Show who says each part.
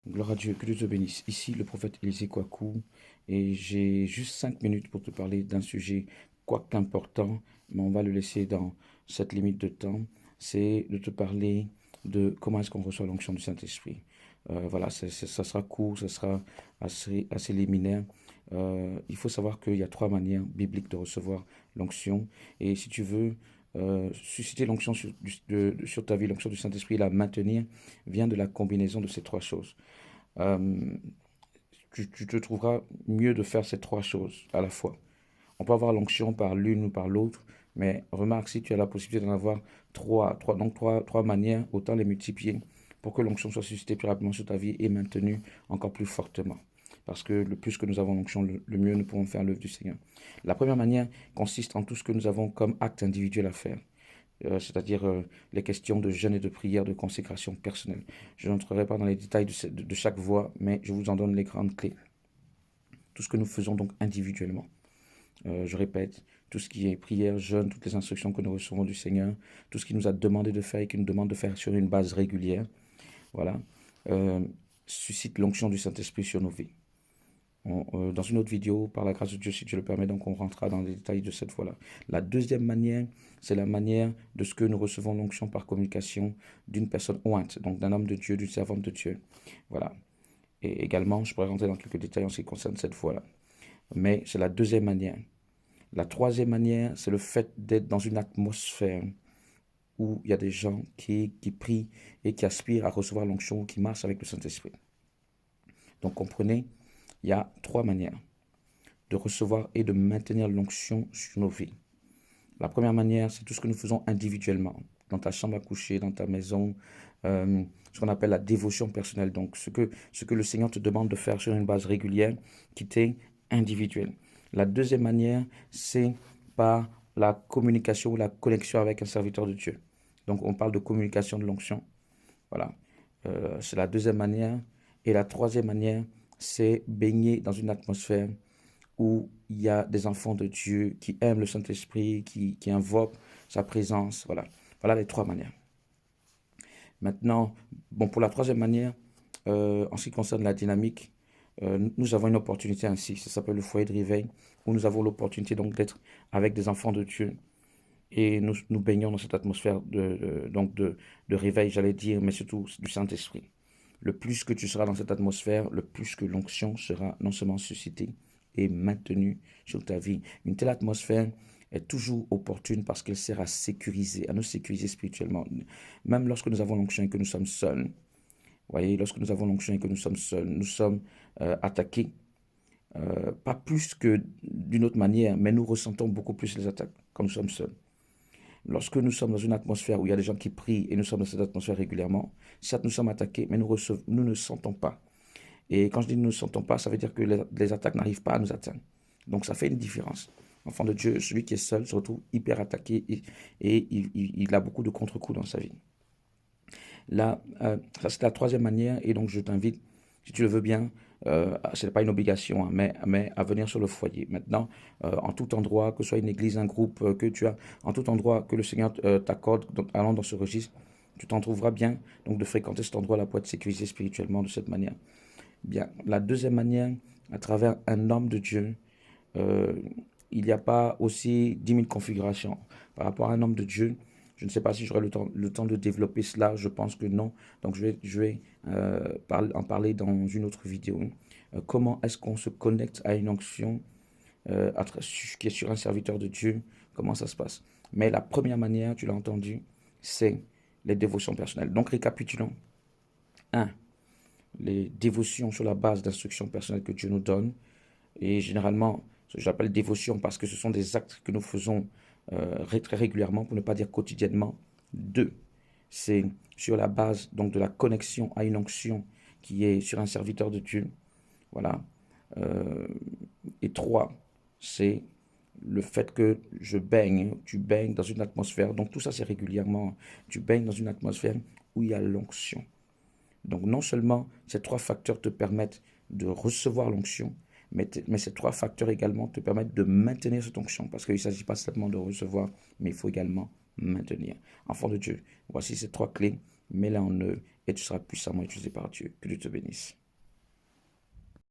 Speaker 1: Gloire à Dieu, que Dieu te bénisse. Ici, le prophète Élisée Kouakou, et j'ai juste 5 minutes pour te parler d'un sujet, quoique important, mais on va le laisser dans cette limite de temps. C'est de te parler de comment est-ce qu'on reçoit l'onction du Saint-Esprit. Voilà, ça sera court, ça sera assez liminaire. Il faut savoir qu'il y a 3 manières bibliques de recevoir l'onction. Et si tu veux susciter l'onction sur ta vie, l'onction du Saint-Esprit, la maintenir, vient de la combinaison de ces 3 choses. Euh, tu te trouveras mieux de faire ces 3 choses à la fois. On peut avoir l'onction par l'une ou par l'autre, mais remarque, si tu as la possibilité d'en avoir trois manières, autant les multiplier pour que l'onction soit suscitée plus rapidement sur ta vie et maintenue encore plus fortement. Parce que le plus que nous avons l'onction, le mieux nous pourrons faire l'œuvre du Seigneur. La première manière consiste en tout ce que nous avons comme acte individuel à faire, c'est-à-dire les questions de jeûne et de prière, de consécration personnelle. Je n'entrerai pas dans les détails de chaque voie, mais je vous en donne les grandes clés. Tout ce que nous faisons donc individuellement. Je répète, tout ce qui est prière, jeûne, toutes les instructions que nous recevons du Seigneur, tout ce qu'il nous a demandé de faire et qu'il nous demande de faire sur une base régulière, voilà, euh, suscite l'onction du Saint-Esprit sur nos vies. Dans une autre vidéo, par la grâce de Dieu, si Dieu le permet, donc on rentrera dans les détails de cette voie-là. La deuxième manière, c'est la manière de ce que nous recevons l'onction par communication d'une personne ointe, donc d'un homme de Dieu, d'une servante de Dieu. Voilà. Et également, je pourrais rentrer dans quelques détails en ce qui concerne cette voie-là. Mais c'est la deuxième manière. La troisième manière, c'est le fait d'être dans une atmosphère où il y a des gens qui prient et qui aspirent à recevoir l'onction, qui marchent avec le Saint-Esprit. Donc comprenez, il y a 3 manières de recevoir et de maintenir l'onction sur nos vies. La première manière, c'est tout ce que nous faisons individuellement, dans ta chambre à coucher, dans ta maison, ce qu'on appelle la dévotion personnelle. Donc, ce que le Seigneur te demande de faire sur une base régulière, qui t'est individuelle. La deuxième manière, c'est par la communication ou la connexion avec un serviteur de Dieu. Donc, on parle de communication de l'onction. Voilà. C'est la deuxième manière. Et la troisième manière, c'est baigner dans une atmosphère où il y a des enfants de Dieu qui aiment le Saint-Esprit, qui invoquent sa présence. Voilà. Voilà les 3 manières. Maintenant, bon, pour la troisième manière, en ce qui concerne la dynamique, nous avons une opportunité ainsi. Ça s'appelle le foyer de réveil, où nous avons l'opportunité donc d'être avec des enfants de Dieu. Et nous baignons dans cette atmosphère de réveil, j'allais dire, mais surtout du Saint-Esprit. Le plus que tu seras dans cette atmosphère, le plus que l'onction sera non seulement suscitée et maintenue sur ta vie. Une telle atmosphère est toujours opportune parce qu'elle sert à nous sécuriser spirituellement. Même lorsque nous avons l'onction et que nous sommes seuls, vous voyez, lorsque nous avons l'onction et que nous sommes seuls, nous sommes attaqués, pas plus que d'une autre manière, mais nous ressentons beaucoup plus les attaques quand nous sommes seuls. Lorsque nous sommes dans une atmosphère où il y a des gens qui prient et nous sommes dans cette atmosphère régulièrement, certes nous sommes attaqués, mais nous ne sentons pas. Et quand je dis nous ne sentons pas, ça veut dire que les attaques n'arrivent pas à nous atteindre. Donc ça fait une différence. Enfant de Dieu, celui qui est seul se retrouve hyper attaqué et il a beaucoup de contre-coups dans sa vie. Là, ça c'est la troisième manière et donc je t'invite, si tu le veux bien, ce n'est pas une obligation, hein, mais à venir sur le foyer. Maintenant, en tout endroit, que ce soit une église, un groupe, que tu as, en tout endroit que le Seigneur t'accorde, donc, allant dans ce registre, tu t'en trouveras bien, donc de fréquenter cet endroit-là pour être sécurisé spirituellement de cette manière. Bien, la deuxième manière, à travers un homme de Dieu, euh, il n'y a pas aussi 10 000 configurations. Par rapport à un homme de Dieu, je ne sais pas si j'aurai le temps de développer cela, je pense que non. Donc je vais en parler dans une autre vidéo. Comment est-ce qu'on se connecte à une onction qui est sur un serviteur de Dieu? Comment ça se passe? Mais la première manière, tu l'as entendu, c'est les dévotions personnelles. Donc récapitulons. Un, les dévotions sur la base d'instructions personnelles que Dieu nous donne. Et généralement, j'appelle dévotion parce que ce sont des actes que nous faisons très régulièrement, pour ne pas dire quotidiennement. Deux, c'est sur la base donc de la connexion à une onction qui est sur un serviteur de Dieu. Voilà. Euh, et trois, c'est le fait que tu baignes dans une atmosphère. Donc tout ça, c'est régulièrement. Tu baignes dans une atmosphère où il y a l'onction. Donc non seulement ces 3 facteurs te permettent de recevoir l'onction, mais ces 3 facteurs également te permettent de maintenir cette onction. Parce qu'il ne s'agit pas seulement de recevoir, mais il faut également maintenir. Enfant de Dieu, voici ces 3 clés, mets-les en œuvre et tu seras puissamment utilisé par Dieu. Que Dieu te bénisse.